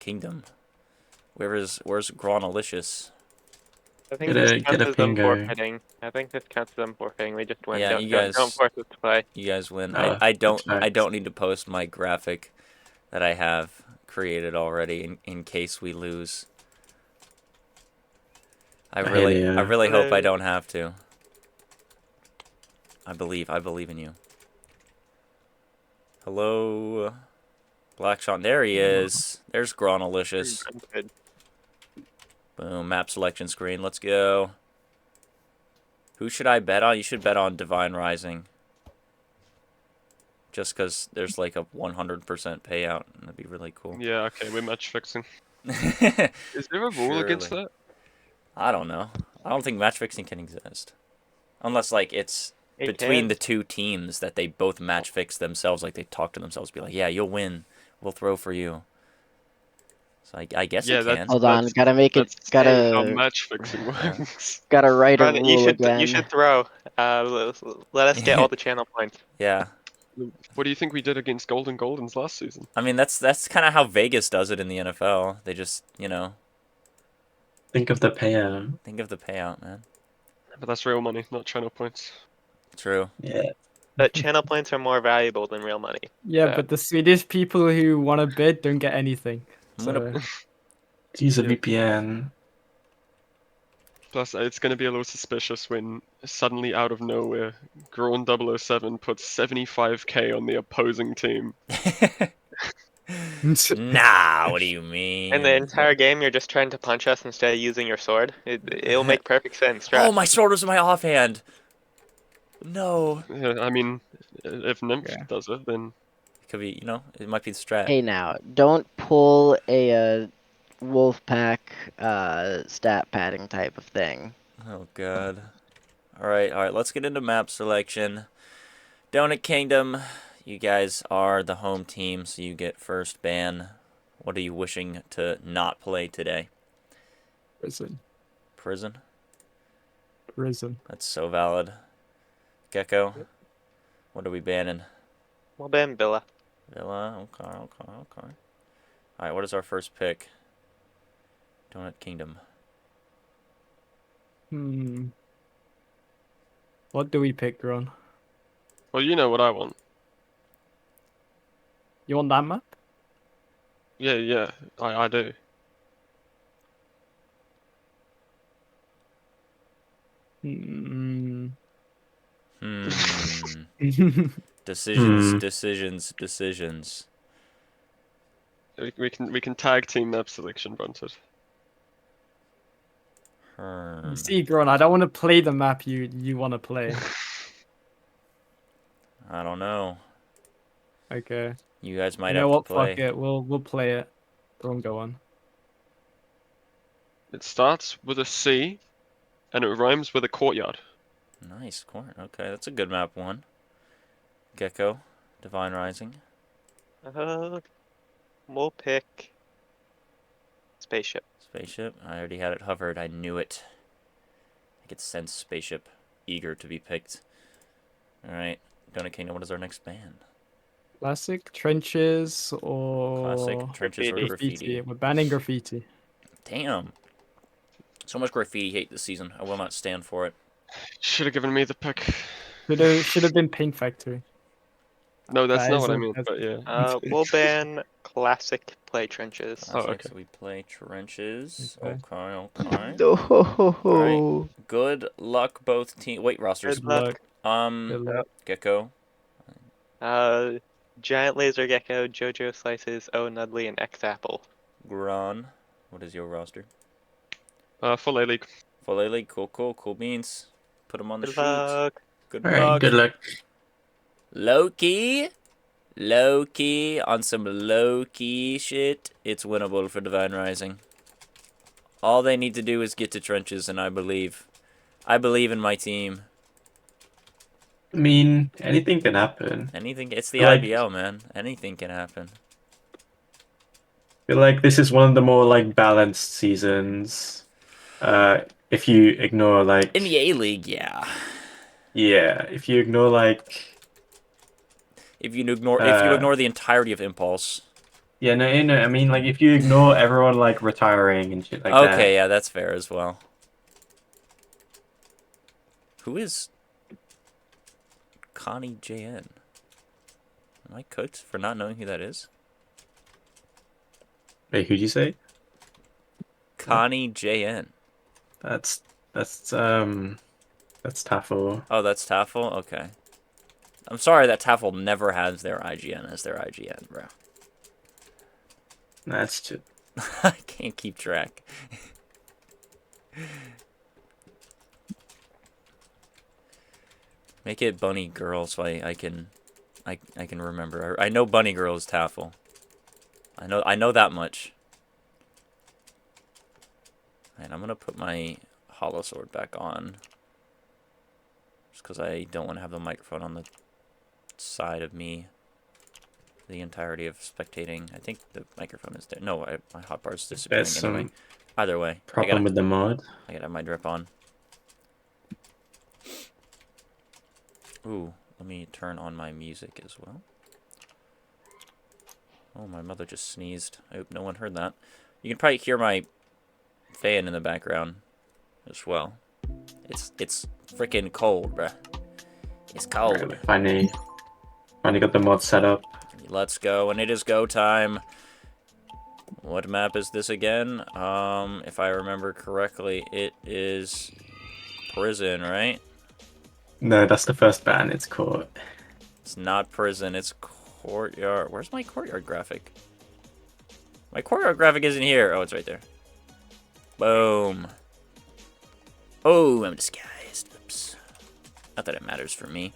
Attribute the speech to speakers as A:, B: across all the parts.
A: Kingdom. Where's Gronalicious?
B: I think this
C: Get
B: counts
C: a
B: as them
C: pingo.
B: forfeiting. I think this counts as them forfeiting. We just win.
A: Yeah,
B: Don't force us to play.
A: you guys win.
C: Oh,
A: I
C: that's
A: don't
C: facts.
A: need to post my graphic that I have created already in case we lose. I
C: Hell yeah.
A: really hope I
B: Hello.
A: don't have to. I believe in you. Hello, Blackshot. There he is. There's Gronalicious.
B: I'm good.
A: Boom, map selection screen. Let's go. Who should I bet on? You should bet on Divine Rising. Just because there's like a 100% payout. That'd be really cool.
D: Yeah, okay, we're match fixing. Is there a rule against
A: Surely.
D: that?
A: I don't know. I don't think match fixing can exist. Unless, like, it's
B: It
A: between
B: can.
A: the two teams that they both match fix themselves. Like, they talk to themselves, be like, yeah, you'll win. We'll throw for you. So I guess
D: Yeah,
A: it can.
E: Hold on, gotta make it.
D: that's how
E: Gotta
D: match fixing works.
E: gotta write a
B: Ron,
E: rule
B: you
E: again.
B: should throw. Let us get all the channel points.
A: Yeah.
D: What do you think we did against Goldens last season?
A: I mean, that's kind of how Vegas does it in the NFL. They just,
C: Think of the payout.
A: think of the payout, man.
D: But that's real money, not channel points.
A: True.
C: Yeah.
B: But channel points are more valuable than real money.
F: Yeah,
B: So-
F: but the Swedish people who want to bid don't get anything.
A: I'm
F: So,
A: gonna-
C: Use a
F: Yeah.
C: VPN.
D: Plus, it's going to be a little suspicious when suddenly out of nowhere, Grown 007 puts 75k on the opposing team.
A: Nah, what do you mean?
B: And the entire game, you're just trying to punch us instead of using your sword. It'll make perfect sense.
A: Oh,
B: Trust.
A: my sword was in my offhand. No.
D: I mean, if Nymph
F: Yeah.
D: does it, then
A: Could be, it might be the strat.
E: Hey now, don't pull a wolf pack stat padding type of thing.
A: Oh, God. All right, let's get into map selection. Donut Kingdom, you guys are the home team, so you get first ban. What are you wishing to not play today?
F: prison.
A: Prison?
F: Prison.
A: That's so valid. Gecko, what are we banning?
B: Well, Ben Villa.
A: Villa, okay. Alright, what is our first pick? Donut Kingdom.
F: What do we pick, Ron?
D: well, you know what I want.
F: You want that map?
D: Yeah, I do.
F: Hmm.
A: Decisions.
D: We can tag team map selection, Brunted.
F: See, Ron, I don't want to play the map you want to play.
A: I don't know.
F: Okay.
A: You guys might
F: You know
A: have
F: what?
A: to play.
F: Fuck it. We'll play it. Don't go on.
D: It starts with a C, and it rhymes with a courtyard.
A: Nice, corn. Okay, that's a good map one. Gecko, Divine Rising.
B: We'll pick spaceship.
A: Spaceship. I already had it hovered. I knew it. I could sense spaceship eager to be picked. Alright. Donut Kingdom, what is our next band?
F: Classic trenches or
A: Classic trenches or graffiti.
F: We're banning graffiti.
A: Damn. So much graffiti hate this season. I will not stand for it.
D: Should have given me the pick.
F: Should have been Paint Factory.
D: No, that's
F: That
D: not
F: is
D: what I
F: a-
D: mean,
F: that's-
D: but yeah.
B: We'll ban classic play trenches.
A: Classic,
D: okay.
A: so we play trenches.
F: Okay.
A: Okay.
E: No.
A: Good luck, both teams. Wait, rosters.
B: Good luck.
F: Good luck.
A: Gecko.
B: Giant Laser Gecko, JoJo Slices, O Nudley, and X Apple.
A: Gron. What is your roster?
D: Full A League.
A: Full A League. Cool beans. Put them on the
B: Good
A: sheet.
B: luck.
A: Good
C: Alright,
A: luck.
C: good luck.
A: Loki on some low-key shit. It's winnable for Divine Rising. All they need to do is get to trenches, and I believe in my team.
C: I mean, anything can happen.
A: Anything. It's the
C: Like-
A: IBL, man. Anything can happen.
C: I feel like this is one of the more like balanced seasons. If you ignore like
A: In the A League, yeah.
C: if you ignore like
A: If you ignore the entirety of Impulse,
C: Yeah, no, I mean, like, if you ignore everyone, like, retiring and shit like that.
A: Okay, yeah, that's fair as well. Who is Connie JN? Am I cooked for not knowing who that is?
C: Wait, who'd you say?
A: Connie JN.
C: That's, that's Taffel.
A: Oh, that's Taffel? Okay. I'm sorry that Taffel never has their IGN as their IGN, bro.
C: That's just...
A: I can't keep track. Make it Bunny Girl so I can remember. I know Bunny Girl is Taffel. I know that much. And I'm gonna put my hollow sword back on. Just because I don't want to have the microphone on the side of me the entirety of spectating. I think the microphone is there. No, my hotbar's disappearing
C: There's
A: anyway.
C: some
A: Either way,
C: problem with the mod.
A: I gotta have my drip on. Ooh, let me turn on my music as well. Oh, my mother just sneezed. I hope no one heard that. You can probably hear my fan in the background as well. It's freaking cold, bruh. It's cold.
C: Right, finally got the mod set up.
A: Let's go, and it is go time. What map is this again? If I remember correctly, it is prison, right?
C: No, that's the first ban. It's court.
A: It's not prison, it's courtyard. Where's my courtyard graphic? My courtyard graphic isn't here. Oh, it's right there. Boom. Oh, I'm disguised. Oops. Not that it matters for me.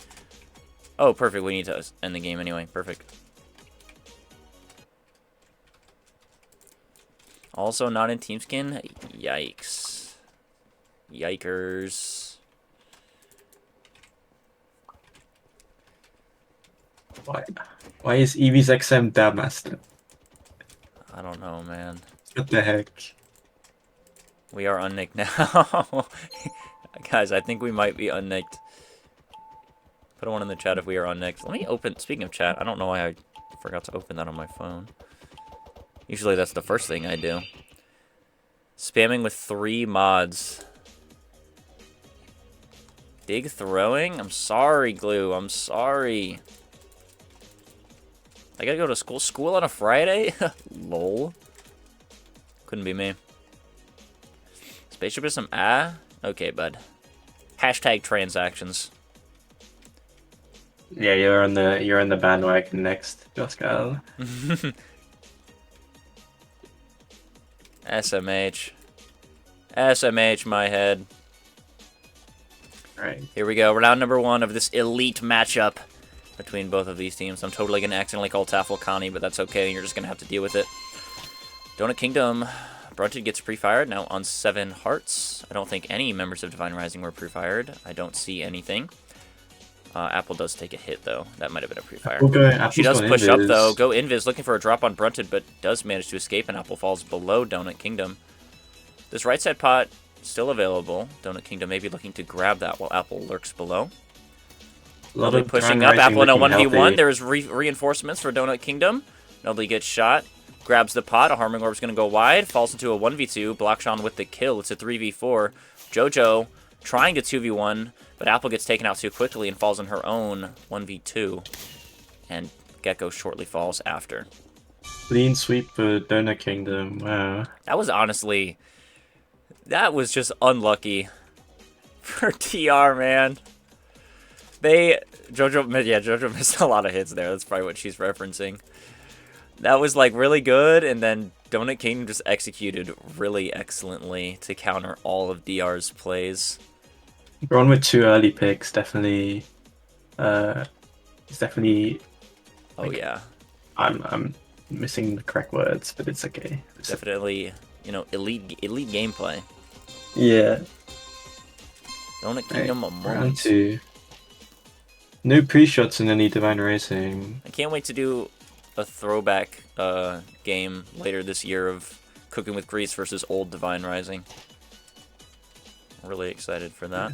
A: Oh, perfect. We need to end the game anyway. Perfect. Also not in team skin? Yikes. Yikers.
C: Why is Eevee's XM Dab Master?
A: I don't know, man.
C: What the heck?
A: We are unnicked now. Guys, I think we might be unnicked. Put a one in the chat if we are unnicked. Let me open, speaking of chat, I don't know why I forgot to open that on my phone. Usually that's the first thing I do. Spamming with 3 mods. Big throwing? I'm sorry, Glue. I'm sorry. I gotta go to school. School on a Friday? Lol. Couldn't be me. Spaceship is some Okay, bud. Hashtag transactions.
C: Yeah, you're on the bandwagon next, Pascal.
A: SMH. SMH, my head.
C: Right.
A: Here we go. Round number 1 of this elite matchup between both of these teams. I'm totally going to accidentally call Taffel Connie, but that's okay. You're just going to have to deal with it. Donut Kingdom. Brunted gets pre-fired now on 7 hearts. I don't think any members of Divine Rising were pre-fired. I don't see anything. Apple does take a hit, though. That might have been a pre-fire. She does push up, though. Go Invis, looking for a drop on Brunted, but does manage to escape, and Apple falls below Donut Kingdom. This right side pot, still available. Donut Kingdom may be looking to grab that while Apple lurks below. Nobly pushing up. Apple in a 1v1. There's reinforcements for Donut Kingdom. Nobly gets shot. Grabs the pot. A Harming Orb's going to go wide. Falls into a 1v2. Blockshon with the kill. It's a 3v4. Jojo trying to 2v1, but Apple gets taken out too quickly and falls on her own 1v2. And Gecko shortly falls after.
C: Clean sweep for Donut Kingdom. Wow.
A: That was honestly... That was just unlucky for TR, man. Jojo missed a lot of hits there. That's probably what she's referencing. That was like really good, and then Donut Kingdom just executed really excellently to counter all of DR's plays.
C: Going with 2 early picks definitely. It's definitely.
A: Oh yeah.
C: I'm missing the correct words, but it's okay.
A: Definitely, you know, elite gameplay.
C: Yeah.
A: Donut Kingdom a
C: Round
A: moment.
C: 2. No pre-shots in any Divine Racing.
A: I can't wait to do a throwback game later this year of Cooking with Grease versus old Divine Rising. Really excited for that.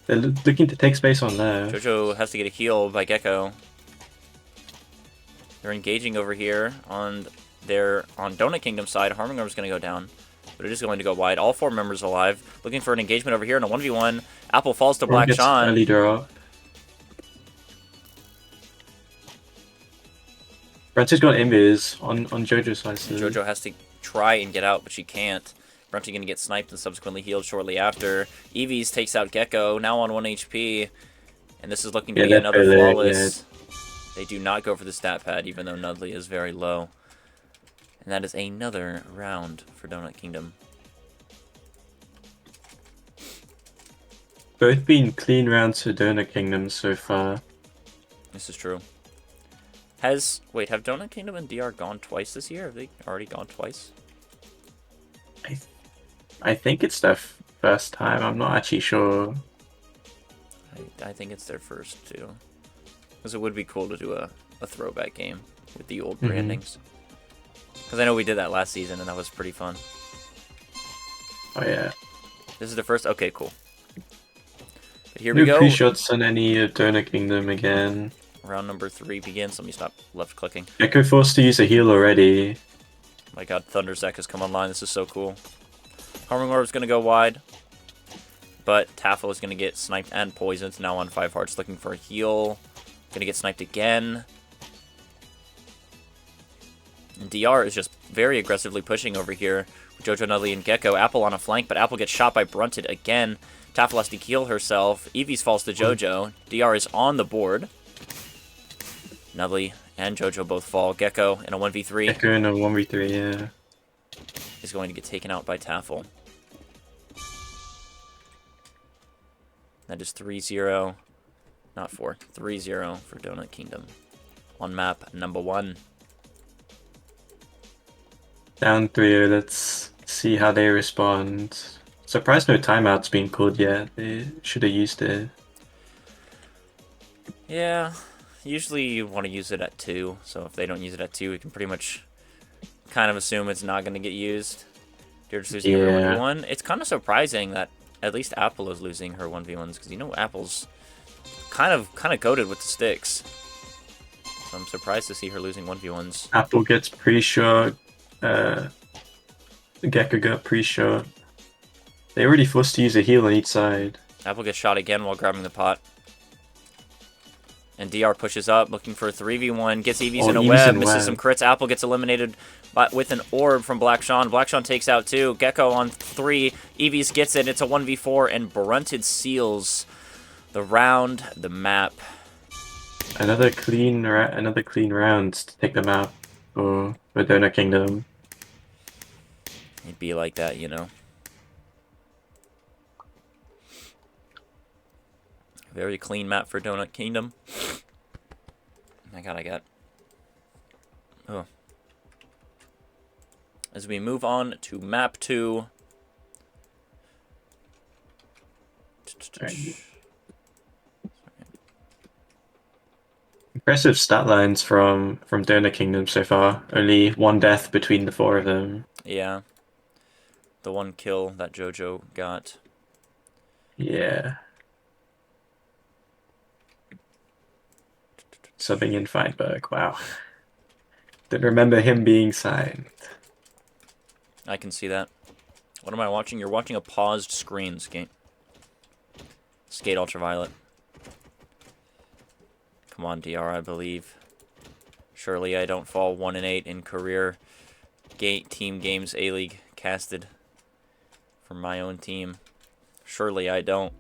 C: They're looking to take space on there.
A: Jojo has to get a heal by Gecko. They're engaging over here on Donut Kingdom side. Harmingorm's going to go down, but it is going to go wide. All 4 members alive. Looking for an engagement over here in a 1v1. Apple falls to Black
C: Gets
A: Sean.
C: early draw. Brent's got invis on Jojo's side. So.
A: Jojo has to try and get out, but she can't. Brunty going to get sniped and subsequently healed shortly after. Eevees takes out Gecko, now on 1 HP. And this is looking to be another flawless. They do not go for the stat pad, even though Nudley is very low. And that is another round for Donut Kingdom.
C: Both been clean rounds for Donut Kingdom so far.
A: This is true. Wait, have Donut Kingdom and DR gone twice this year? Have they already gone twice?
C: I think it's their first time. I'm not actually sure.
A: I think it's their first, too. Because it would be cool to do a throwback game with the old brandings. Because I know we did that last season, and that was pretty fun.
C: Oh, yeah.
A: This is the first? Okay, cool. But here
C: No
A: we go.
C: pre-shots on any of Donut Kingdom again.
A: Round number 3 begins. Let me stop left clicking.
C: Gecko forced to use a heal already.
A: My god, Thunder Zek has come online. This is so cool. Harmingorm's going to go wide. But Taffel is going to get sniped and poisoned. Now on 5 hearts, looking for a heal. Going to get sniped again. And DR is just very aggressively pushing over here. With Jojo, Nudley, and Gecko. Apple on a flank, but Apple gets shot by Brunted again. Taffel has to heal herself. Eevees falls to Jojo. DR is on the board. Nudley and Jojo both fall. Gecko in a 1v3.
C: Gecko in a 1v3, yeah.
A: Is going to get taken out by Taffel. That is 3-0. Not 4. 3-0 for Donut Kingdom. On map number 1.
C: Down 3-0, let's see how they respond. Surprised no timeout's been called yet. They should have used it.
A: Yeah, usually you want to use it at 2. So if they don't use it at 2, we can pretty much kind of assume it's not going to get used. They're just losing her 1v1. It's kind of surprising that at least Apple is losing her 1v1s, because you know Apple's kind of goated with the sticks. So I'm surprised to see her losing 1v1s.
C: Apple gets pre-shot. Gecko got pre-shot. They already forced to use a heal on each side.
A: Apple gets shot again while grabbing the pot. And DR pushes up, looking for a 3v1. Gets Eevees in a web, misses some crits. Apple gets eliminated with an orb from Black Sean. Black Sean takes out 2. Gecko on 3. Eevees gets it. It's a 1v4, and Brunted seals the round, the map.
C: Another clean round to take the map for Donut Kingdom.
A: It'd be like that, you know. Very clean map for Donut Kingdom. I got. Oh. As we move on to map 2.
C: Impressive stat lines from Donut Kingdom so far. Only 1 death between the 4 of them.
A: Yeah. The 1 kill that Jojo got.
C: Yeah. Subbing in Feinberg, wow. Didn't remember him being signed.
A: I can see that. What am I watching? You're watching a paused screen, Skate. Skate Ultraviolet. Come on, DR, I believe. Surely I don't fall 1-8 in career team games A-League casted for my own team. Surely I don't.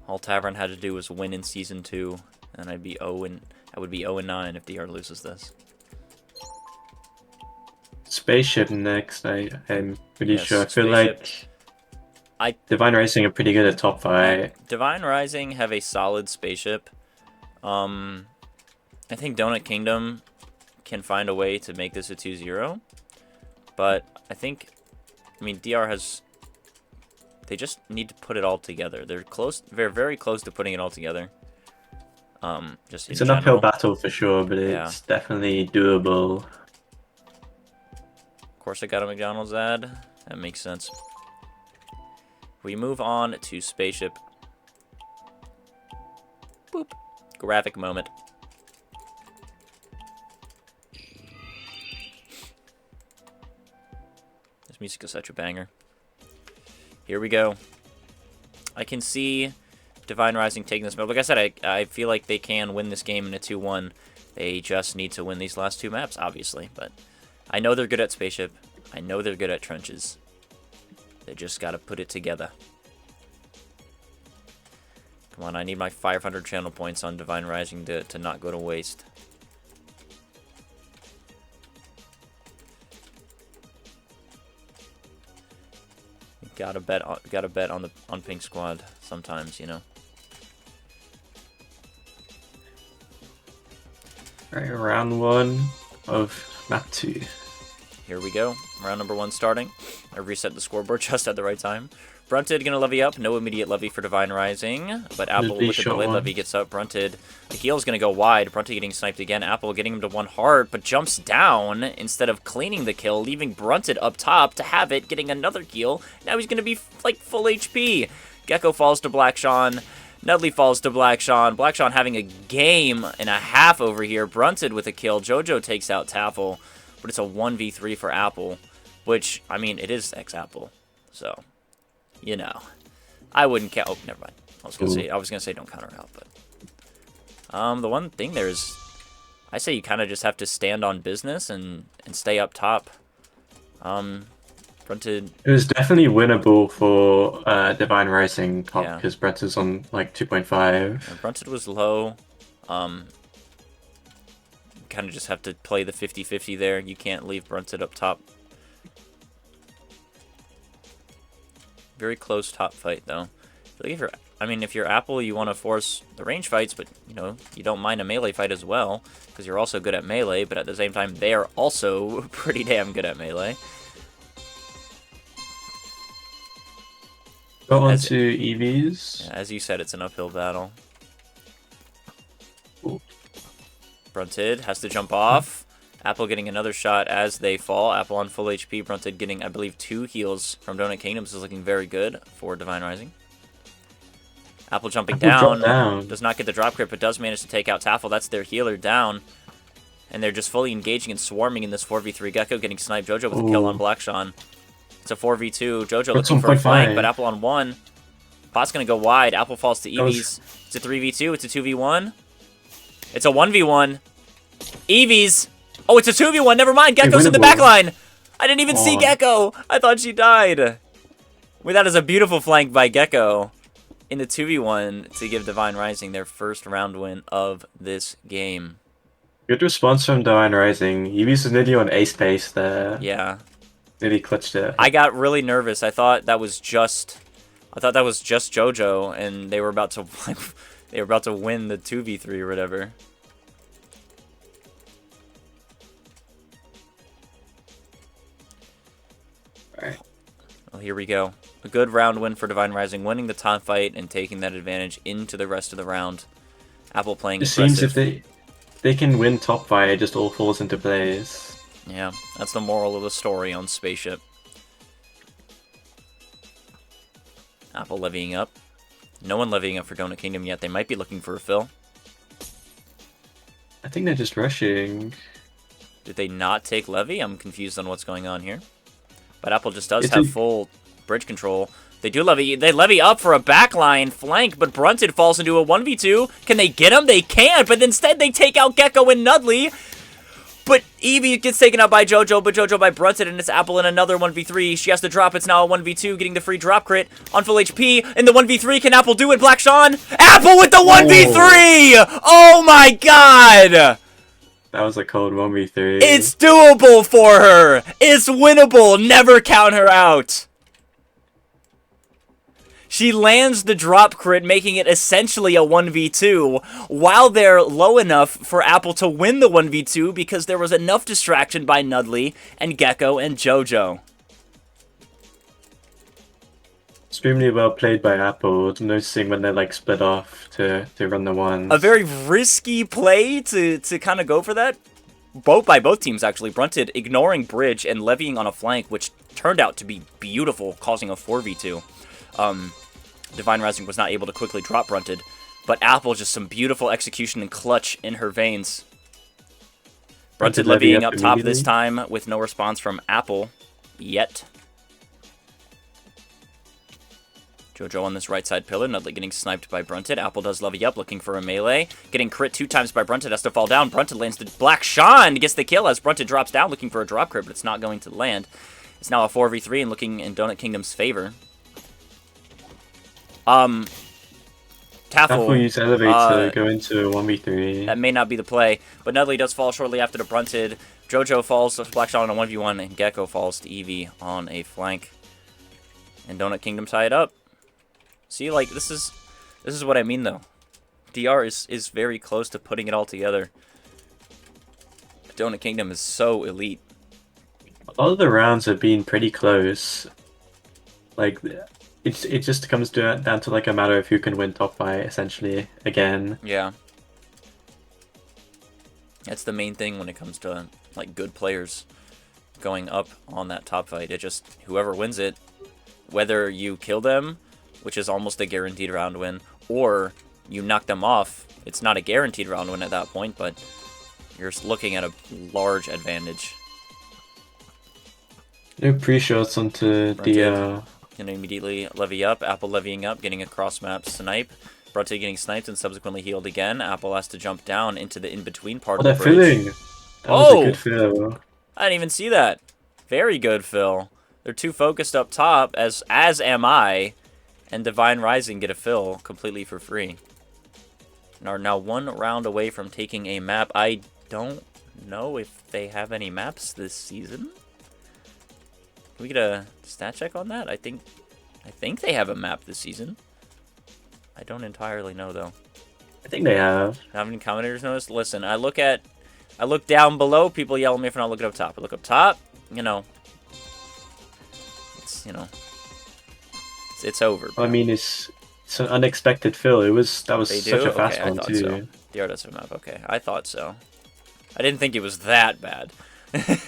A: All Tavern had to do was win in Season 2, and I would be 0-9 if DR loses this.
C: Spaceship next, I'm pretty sure. I feel
A: Spaceship.
C: like Divine Rising are pretty good at top 5.
A: Divine Rising have a solid Spaceship. I think Donut Kingdom can find a way to make this a 2-0. But I mean, DR has... They just need to put it all together. They're close. They're very close to putting it all together. Just
C: it's an uphill battle for sure, but it's definitely doable.
A: Of course, I got a McDonald's ad. That makes sense. We move on to Spaceship. Graphic moment. This music is such a banger. Here we go. I can see Divine Rising taking this map. Like I said, I feel like they can win this game in a 2-1. They just need to win these last 2 maps, obviously. But I know they're good at Spaceship. I know they're good at Trenches. They just got to put it together. Come on, I need my 500 channel points on Divine Rising to not go to waste. Gotta bet on Pink Squad sometimes, you know.
C: Alright, round 1 of map 2.
A: Here we go. Round number 1 starting. I reset the scoreboard just at the right time. Brunted gonna levy up. No immediate levy for Divine Rising. But Apple with the delayed levy gets up. Brunted. The heel's gonna go wide. Brunted getting sniped again. Apple getting him to 1 heart, but jumps down instead of cleaning the kill, leaving Brunted up top to have it, getting another kill. Now he's gonna be like full HP. Gecko falls to Black Sean. Nudley falls to Black Sean. Black Sean having a game and a half over here. Brunted with a kill. Jojo takes out Taffel. But it's a 1v3 for Apple. Which, I mean, it is ex-Apple. So, you know. I wouldn't count. Oh, never mind. I was gonna say don't count her out, but the one thing there is, I say you kind of just have to stand on business and stay up top. Brunted.
C: It was definitely winnable for Divine Rising top because Brent's on like 2.5.
A: Brunted was low. Kind of just have to play the 50-50 there. You can't leave Brunted up top. Very close top fight though. I mean, if you're Apple, you want to force the range fights, but you know you don't mind a melee fight as well because you're also good at melee. But at the same time, they are also pretty damn good at melee.
C: Go on to EVs.
A: Yeah, as you said, it's an uphill battle.
C: Ooh.
A: Brunted has to jump off. Apple getting another shot as they fall. Apple on full HP. Brunted getting, I believe, 2 heals from Donut Kingdom. This is looking very good for Divine Rising. Apple jumping down. Does not get the drop crit, but does manage to take out Taffel. That's their healer down. And they're just fully engaging and swarming in this 4v3. Gecko getting sniped. Jojo with a kill on Black Sean. It's a 4v2. Jojo looking for a flank, but Apple on 1. Bot's going to go wide. Apple falls to Eevees. It's a 3v2. It's a 2v1. It's a 1v1. Eevees. Oh, it's a 2v1. Never mind. Gecko's in the back line. I didn't even see Gecko. I thought she died. Well, that is a beautiful flank by Gecko in the 2v1 to give Divine Rising their first round win of this game.
C: Good response from Divine Rising. Eevees was nearly on ace pace there.
A: Yeah.
C: Nearly clutched it.
A: I got really nervous. I thought that was just Jojo, and they were about to win the 2v3 or whatever.
C: Alright.
A: Well, here we go. A good round win for Divine Rising, winning the top fight and taking that advantage into the rest of the round. Apple playing
C: It
A: aggressive.
C: seems if they can win top fight, it just all falls into place.
A: Yeah, that's the moral of the story on Spaceship. Apple levying up. No one levying up for Donut Kingdom yet. They might be looking for a fill.
C: I think they're just rushing.
A: Did they not take levy? I'm confused on what's going on here. But Apple just does have full bridge control. They do levy. They levy up for a backline flank, but Brunted falls into a 1v2. Can they get him? They can't, but instead they take out Gecko and Nudley. But Eevee gets taken out by Jojo, but Jojo by Brunted, and it's Apple in another 1v3. She has to drop. It's now a 1v2, getting the free drop crit on full HP. In the 1v3, can Apple do it? Black Sean? Apple with the 1v3! Oh my god!
C: That was a cold 1v3.
A: It's doable for her! It's winnable! Never count her out! She lands the drop crit, making it essentially a 1v2, while they're low enough for Apple to win the 1v2 because there was enough distraction by Nudley and Gecko and Jojo.
C: Extremely well played by Apple, noticing when they're like split off to run the ones.
A: A very risky play to kind of go for that. By both teams, actually. Brunted ignoring bridge and levying on a flank, which turned out to be beautiful, causing a 4v2. Divine Rising was not able to quickly drop Brunted, But Apple, just some beautiful execution and clutch in her veins.
C: Brunted
A: Brunted levying
C: levy
A: up
C: up
A: top this
C: immediately.
A: time with no response from Apple yet. Jojo on this right side pillar, Nutley getting sniped by Brunted. Apple does levy up, looking for a melee. Getting crit 2 times by Brunted, has to fall down. Brunted lands the Black Sean, gets the kill as Brunted drops down, looking for a drop crit, but it's not going to land. It's now a 4v3 and looking in Donut Kingdom's favor.
C: Taffel
A: Taffel,
C: use elevate to go into a 1v3.
A: that may not be the play, but Nutley does fall shortly after the Brunted. Jojo falls to Black Sean on a 1v1, and Gecko falls to Eevee on a flank. And Donut Kingdom tie it up. See, like, this is what I mean, though. DR is very close to putting it all together. Donut Kingdom is so elite.
C: A lot of the rounds have been pretty close. Like, it just comes down to like a matter of who can win top fight, essentially, again.
A: Yeah. That's the main thing when it comes to, like, good players going up on that top fight. It just, whoever wins it, whether you kill them, which is almost a guaranteed round win, or you knock them off, it's not a guaranteed round win at that point, but you're looking at a large advantage.
C: No pre-shots onto
A: Brunted
C: the
A: gonna immediately levy up, Apple levying up, getting a cross-map snipe. Brunted getting sniped and subsequently healed again. Apple has to jump down into the in-between part
C: Oh,
A: of the
C: they're
A: bridge.
C: filling! That was
A: Oh!
C: a good fill.
A: I didn't even see that. Very good, Phil. They're too focused up top, as am I, and Divine Rising get a fill completely for free. And are now 1 round away from taking a map. I don't know if they have any maps this season. Can we get a stat check on that? I think they have a map this season. I don't entirely know, though.
C: I think they have.
A: Have any commentators noticed? Listen, I look down below, people yell at me for not looking up top. I look up top, you know, it's over.
C: I mean, it's an unexpected fill. That was
A: They
C: such
A: do?
C: a fast
A: Okay, I
C: one
A: thought
C: too.
A: so. The art does map. Okay, I thought so. I didn't think it was that bad. I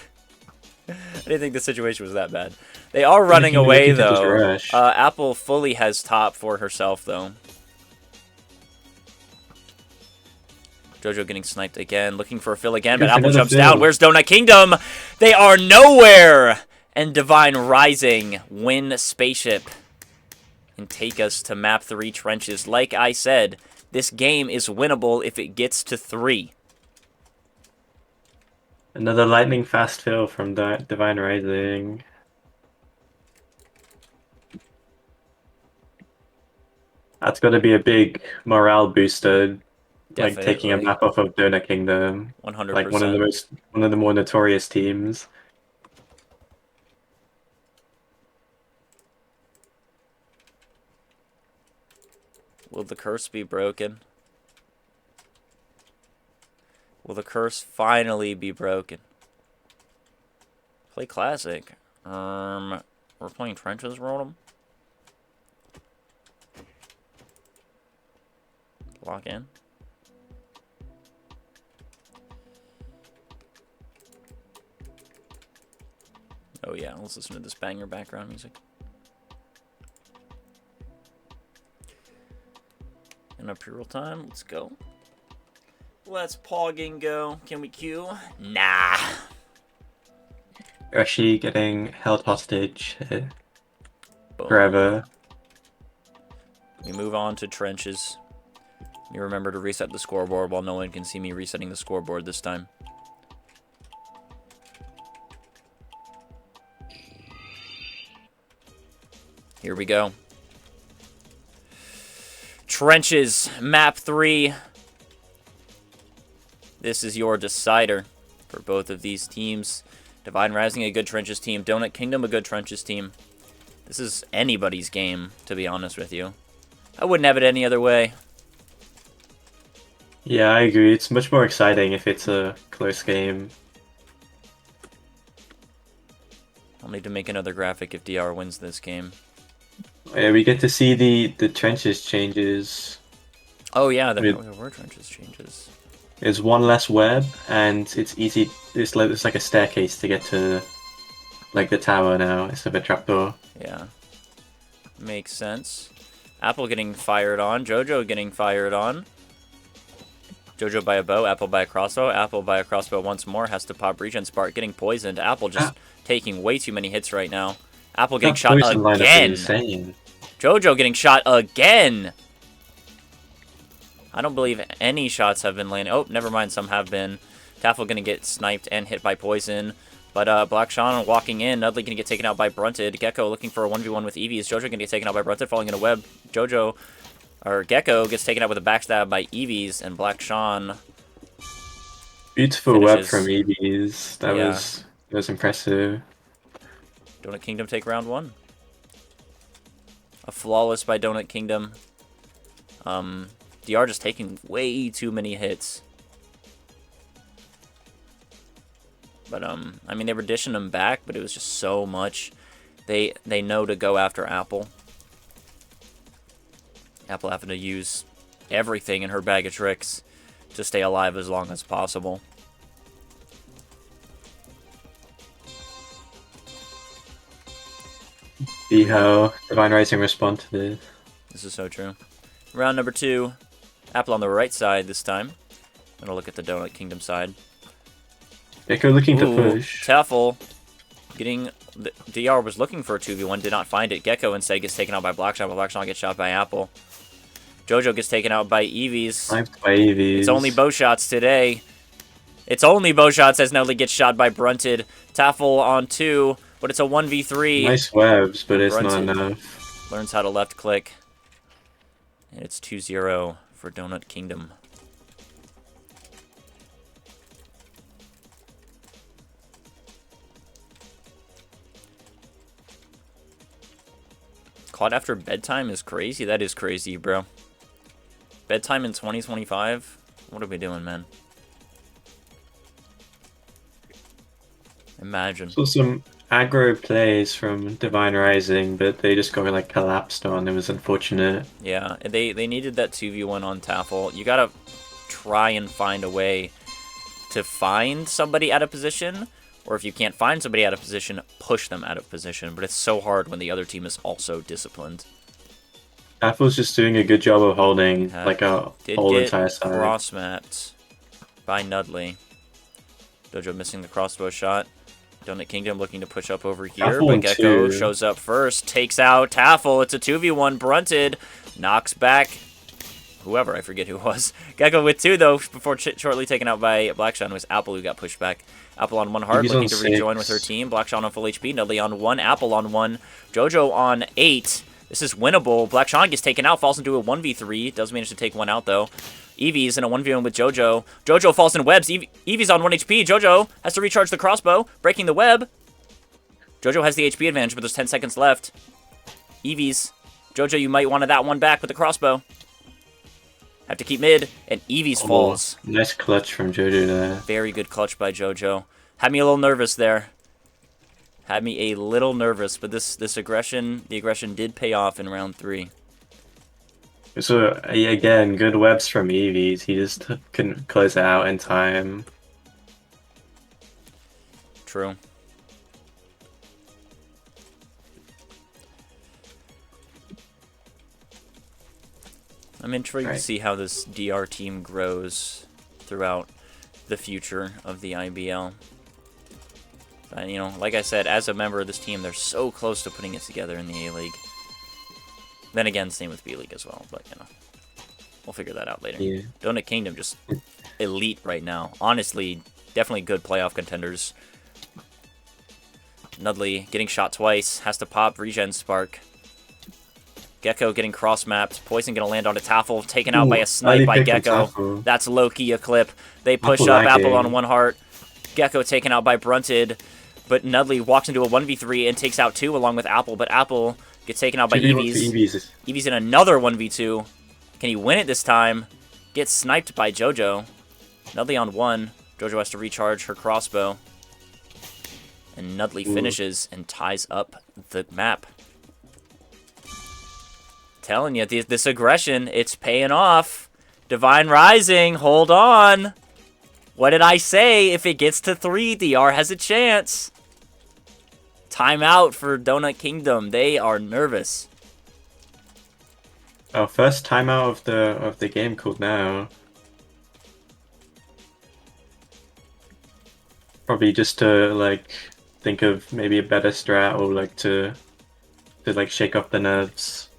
A: didn't think the situation was that bad. They are running
C: you
A: away,
C: can just
A: though.
C: rush.
A: Apple fully has top for herself, though. Jojo getting sniped again, looking for a fill again, but
C: Yes,
A: Apple
C: another
A: jumps
C: fill.
A: down. Where's Donut Kingdom? They are nowhere! And Divine Rising win Spaceship and take us to map 3 trenches. Like I said, this game is winnable if it gets to 3.
C: Another lightning fast fill from Divine Rising. That's got to be a big morale booster. Like taking a
A: Definitely.
C: map off of Donut Kingdom.
A: 100%.
C: Like one of the more notorious teams.
A: Will the curse be broken? Will the curse finally be broken? Play classic. We're playing trenches, Rotom. Lock in. Oh yeah, let's listen to this banger background music. In Imperial time, let's go. Let's pogging go. Can we queue? Nah.
C: You're actually getting held hostage
A: Boom.
C: forever.
A: We move on to trenches. You remember to reset the scoreboard while no one can see me resetting the scoreboard this time. Here we go. Trenches, map 3. This is your decider for both of these teams. Divine Rising, a good trenches team. Donut Kingdom, a good trenches team. This is anybody's game, to be honest with you. I wouldn't have it any other way.
C: Yeah, I agree. It's much more exciting if it's a close game.
A: I'll need to make another graphic if DR wins this game.
C: Yeah, we get to see the trenches changes.
A: Oh yeah, there
C: With-
A: were trenches changes.
C: There's one less web, and it's easy. It's like a staircase to get to, like the tower now instead of a trapdoor.
A: Yeah. Makes sense. Apple getting fired on. Jojo getting fired on. Jojo by a bow. Apple by a crossbow. Apple by a crossbow once more. Has to pop regen spark. Getting poisoned. Apple just taking way too many hits right now. Apple getting
C: That
A: shot
C: poison lineup is
A: again.
C: insane.
A: Jojo getting shot again. I don't believe any shots have been landing. Oh, never mind. Some have been. Taffel going to get sniped and hit by poison. But Black Sean walking in. Nudley going to get taken out by Brunted. Gecko looking for a 1v1 with Eevees. Jojo going to get taken out by Brunted, falling in a web. Gecko gets taken out with a backstab by Eevees. And Black Sean...
C: Beautiful web
A: finishes.
C: from Eevees. That was impressive.
A: Donut Kingdom take round 1. A flawless by Donut Kingdom. DR just taking way too many hits. But, I mean, they were dishing them back, but it was just so much. They know to go after Apple. Apple having to use everything in her bag of tricks to stay alive as long as possible.
C: See how Divine Rising respond to this.
A: This is so true. Round number 2. Apple on the right side this time. I'm gonna look at the Donut Kingdom side.
C: Gecko looking to
A: Ooh,
C: push.
A: Taffel getting... DR was looking for a 2v1, did not find it. Gecko instead gets taken out by Black Sean, but Black Sean gets shot by Apple. Jojo gets taken out by Eevees.
C: Sniped by Eevees.
A: It's only bow shots today. It's only bow shots as Nelly gets shot by Brunted. Taffel on 2, but it's a 1v3.
C: Nice webs, but it's
A: Brunted
C: not enough.
A: learns how to left click. And it's 2-0 for Donut Kingdom. Caught after bedtime is crazy. That is crazy, bro. Bedtime in 2025? What are we doing, man? Imagine.
C: So some aggro plays from Divine Rising, but they just got like collapsed on. It was unfortunate.
A: Yeah, they needed that 2v1 on Taffel. You gotta try and find a way to find somebody out of position, or if you can't find somebody out of position, push them out of position. But it's so hard when the other team is also disciplined.
C: Apple's just doing a good job of holding like a
A: Did
C: whole
A: get
C: entire side.
A: cross-mapped by Nudley. Dojo missing the crossbow shot. Donut Kingdom looking to push up over here,
C: Taffel
A: but
C: in
A: Gecko
C: 2.
A: shows up first, takes out Taffel. It's a 2v1. Brunted knocks back whoever, I forget who it was. Gecko with 2 though, before shortly taken out by Black Sean. Was Apple who got pushed back. Apple on 1 heart,
C: He's
A: looking
C: on
A: to
C: 6.
A: rejoin with her team. Black Sean on full HP. Nudley on 1. Apple on 1. Jojo on 8. This is winnable. Black Sean gets taken out, falls into a 1v3. Does manage to take 1 out though. Eevees in a 1v1 with Jojo. Jojo falls in webs. Eevees on 1 HP. Jojo has to recharge the crossbow, breaking the web. Jojo has the HP advantage, but there's 10 seconds left. Eevees. Jojo, you might want that one back with the crossbow. Have to keep mid, and Eevees falls.
C: Nice clutch from Jojo there.
A: Very good clutch by Jojo. Had me a little nervous there. Had me a little nervous, but the aggression did pay off in round 3.
C: So again, good webs from Eevees. He just couldn't close it out in time.
A: True. I'm intrigued to see how this DR team grows throughout the future of the IBL. But, you know, like I said, as a member of this team, they're so close to putting it together in the A-League. Then again, same with B-League as well, but, you know, we'll figure that out later.
C: Yeah.
A: Donut Kingdom just elite right now. Honestly, definitely good playoff contenders. Nudley getting shot twice, has to pop regen spark. Gecko getting cross-mapped. Poison gonna land on a Taffel, taken out by a snipe by Gecko. That's low-key a clip. They push up Apple on 1 heart. Gecko taken out by Brunted. But Nudley walks into a 1v3 and takes out 2 along with Apple. But Apple gets taken out by Eevees. Eevees in another 1v2. Can he win it this time? Gets sniped by Jojo. Nudley on 1. Jojo has to recharge her crossbow. And Nudley finishes and ties up the map. Telling you, this aggression, it's paying off. Divine Rising, hold on. What did I say? If it gets to 3, DR has a chance. Timeout for Donut Kingdom. They are nervous.
C: Oh, first timeout of the game called now. Probably just to like think of maybe a better strat or like to like shake up the nerves.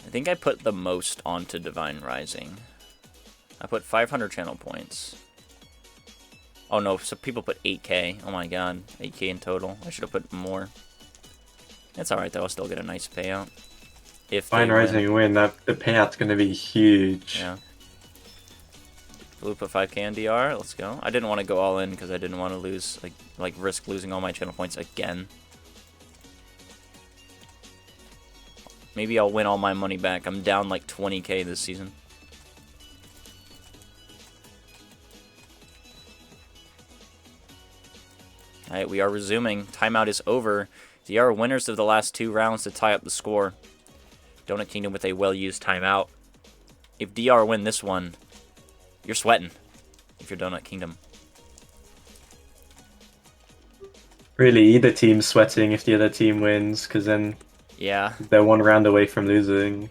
A: I think I put the most onto Divine Rising. I put 500 channel points. Oh no, so people put 8k. Oh my god, 8k in total. I should have put more. It's alright though, I'll still get a nice payout. If they
C: Fine Rising win, that the payout's gonna be huge.
A: Yeah. Blue put 5k on DR, let's go. I didn't want to go all in because I didn't want to lose, like risk losing all my channel points again. Maybe I'll win all my money back. I'm down like 20k this season. Alright, we are resuming. Timeout is over. DR winners of the last 2 rounds to tie up the score. Donut Kingdom with a well-used timeout. If DR win this one, you're sweating. If you're Donut Kingdom.
C: Really, either team's sweating if the other team wins, because then
A: Yeah.
C: they're 1 round away from losing.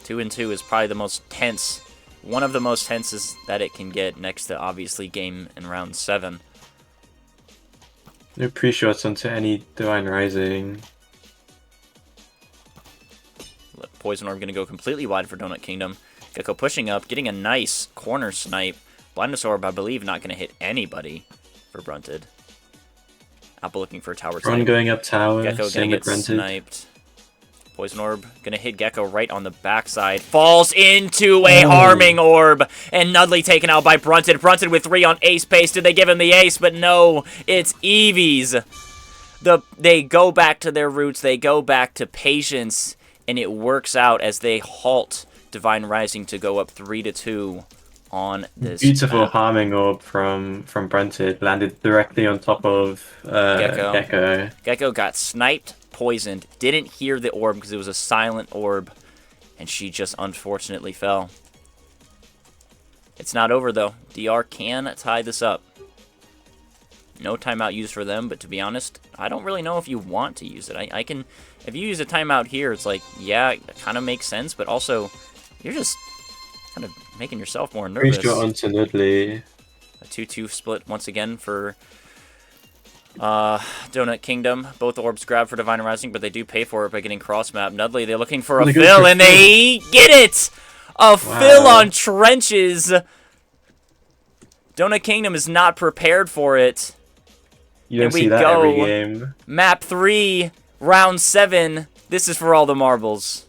A: 2-2 is probably the most tense. One of the most tenses that it can get, next to obviously game in round 7.
C: No pre-shots onto any Divine Rising.
A: Poison Orb going to go completely wide for Donut Kingdom. Gecko pushing up, getting a nice corner snipe. Blindness Orb, I believe, not going to hit anybody for Brunted. Apple looking for a tower
C: Ron
A: snipe.
C: going up tower,
A: Gecko going
C: same
A: to
C: with
A: get
C: Rented.
A: sniped. Poison Orb going to hit Gecko right on the backside. Falls into a Harming Orb. And Nudley taken out by Brunted. Brunted with 3 on ace pace. Did they give him the ace? But no, it's Eevees. They go back to their roots. They go back to patience. And it works out as they halt Divine Rising to go up 3-2 on this
C: Beautiful
A: map.
C: Harming Orb from Brunted landed directly on top of Gecko.
A: Gecko got sniped, poisoned, didn't hear the orb because it was a silent orb, and she just unfortunately fell. It's not over though. DR can tie this up. No timeout used for them, but to be honest, I don't really know if you want to use it. I can, if you use a timeout here, it's like, yeah, it kind of makes sense, but also, you're just kind of making yourself more nervous.
C: Pre-shot onto Nudley.
A: A 2-2 split once again for Donut Kingdom. Both orbs grab for Divine Rising, but they do pay for it by getting cross-map. Nudley, they're looking for a
C: Really good
A: fill,
C: for
A: and
C: fill.
A: they get it! A fill on Trenches! Donut Kingdom is not prepared for it.
C: You don't
A: And we
C: see that every
A: go.
C: game.
A: Map 3, round 7. This is for all the marbles.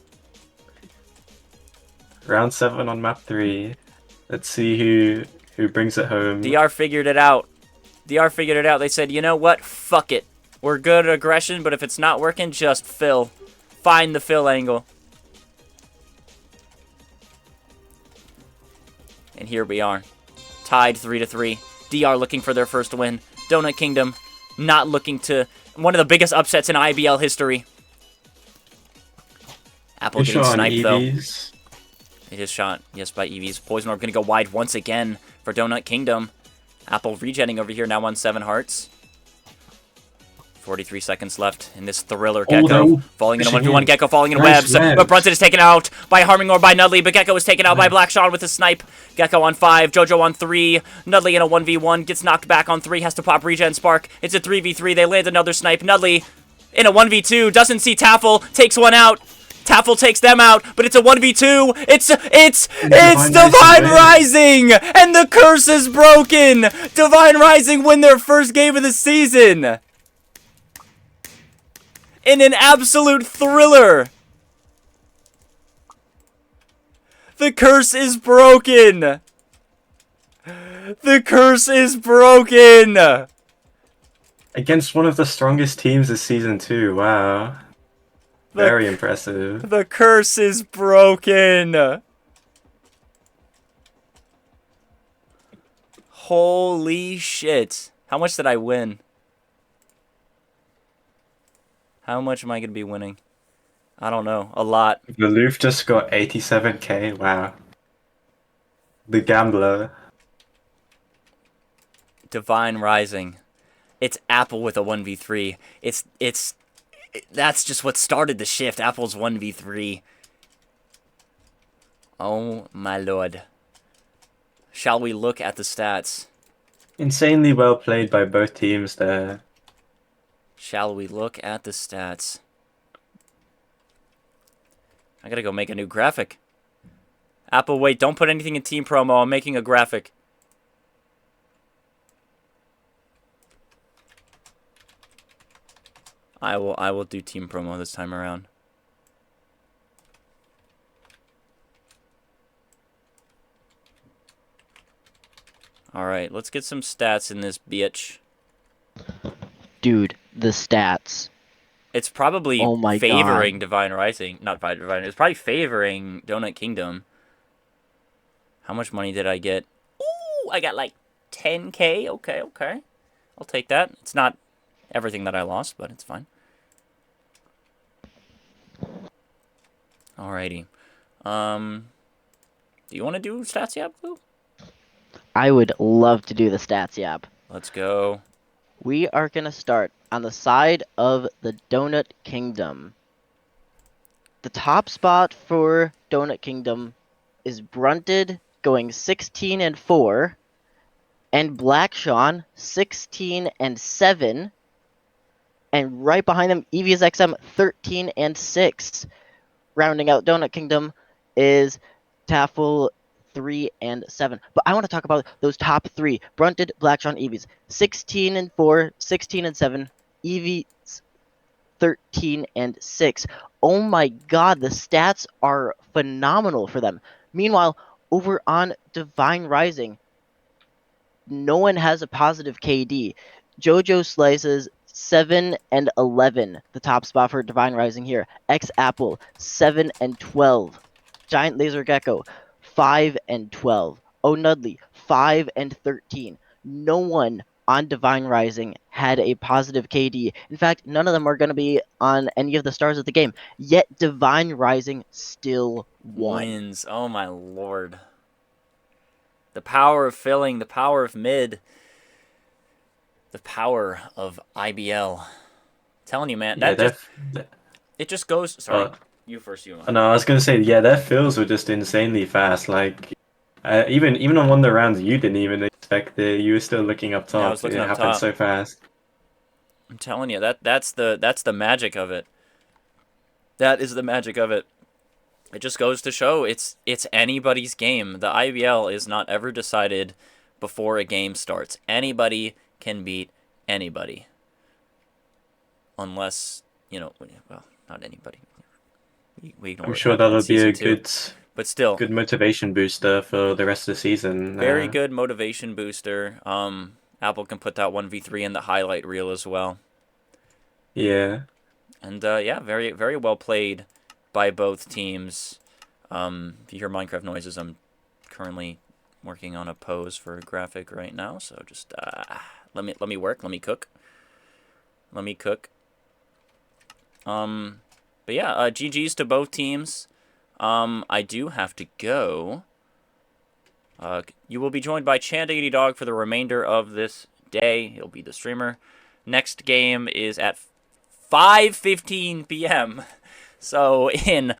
C: Round 7 on map 3. Let's see who brings it home.
A: DR figured it out. DR figured it out. They said, you know what? Fuck it. We're good at aggression, but if it's not working, just fill. Find the fill angle. And here we are. Tied 3-3. DR looking for their first win. Donut Kingdom not looking to... One of the biggest upsets in IBL history. Apple
C: Good
A: getting
C: shot on
A: sniped, though.
C: Eevees.
A: It is shot, yes, by Eevees. Poison Orb going to go wide once again for Donut Kingdom. Apple regenning over here now on 7 hearts. 43 seconds left in this thriller. Gecko
C: no.
A: falling in a
C: Pushing
A: 1v1.
C: in.
A: Gecko falling in
C: Nice
A: webs.
C: webs.
A: But Brunson is taken out by Harming Orb by Nudley. But Gecko is taken out by Black Sean with a snipe. Gecko on 5. Jojo on 3. Nudley in a 1v1. Gets knocked back on 3. Has to pop regen spark. It's a 3v3. They land another snipe. Nudley in a 1v2. Doesn't see Taffel. Takes one out. Taffel takes them out, but it's a 1v2. It's Divine Rising, and the curse is broken. Divine Rising win their first game of the season in an absolute thriller. The curse is broken. The curse is broken.
C: Against one of the strongest teams this season too. Wow. Very impressive.
A: The curse is broken. Holy shit. How much did I win? How much am I going to be winning? I don't know. A lot.
C: The Loof just got 87k. Wow. The gambler.
A: Divine Rising. It's Apple with a 1v3. That's just what started the shift. Apple's 1v3. Oh my lord. Shall we look at the stats?
C: Insanely well played by both teams there.
A: Shall we look at the stats? I gotta go make a new graphic. Apple, wait, don't put anything in team promo. I'm making a graphic. I will do team promo this time around. Alright, let's get some stats in this bitch.
E: Dude, the stats.
A: It's probably
E: Oh my
A: favoring
E: God.
A: Divine Rising. Not Divine. It's probably favoring Donut Kingdom. How much money did I get? Ooh, I got like 10k. Okay, okay. I'll take that. It's not everything that I lost, but it's fine. Alrighty. Do you want to do stats yap, Blue?
E: I would love to do the stats yap.
A: Let's go.
E: We are going to start on the side of the Donut Kingdom. The top spot for Donut Kingdom is Brunted going 16-4, and Black Sean 16-7, and right behind them EVS XM 13-6. Rounding out Donut Kingdom is Taffel 3-7. But I want to talk about those top three: Brunted, Black Sean, EVs 16-4, 16-7, EVs 13-6. Oh my god, the stats are phenomenal for them. Meanwhile, over on Divine Rising, no one has a positive KD. JoJo Slices 7-11, the top spot for Divine Rising here. X Apple 7-12. Giant Laser Gecko 5-12. O'Nudley 5-13. No one on Divine Rising had a positive KD. In fact, none of them are going to be on any of the stars of the game. Yet Divine Rising still won.
A: Wins. Oh my lord. The power of filling, the power of mid, the power of IBL. telling you, man,
C: Yeah,
A: it just goes. Sorry,
C: uh,
A: you first, you.
C: no, I was gonna say, yeah, their fills were just insanely fast. Like, even on one of the rounds, you didn't even expect it. You were still looking up top.
A: Yeah, I was looking
C: It
A: up
C: happened
A: top.
C: so fast.
A: I'm telling you, that's the magic of it. That is the magic of it. It just goes to show it's anybody's game. The IBL is not ever decided before a game starts. Anybody can beat anybody. Unless, well, not anybody. We ignore
C: I'm
A: what
C: sure
A: happened in
C: that'll be a
A: season 2. But still,
C: good motivation booster for the rest of the season.
A: very good motivation booster. Apple can put that 1v3 in the highlight reel as well.
C: Yeah.
A: And yeah, very very well played by both teams. If you hear Minecraft noises, I'm currently working on a pose for a graphic right now. So just let me work. Let me cook. But yeah, GG's to both teams. I do have to go. You will be joined by Chandiggity Dog for the remainder of this day. He'll be the streamer. Next game is at 5:15 p.m. So in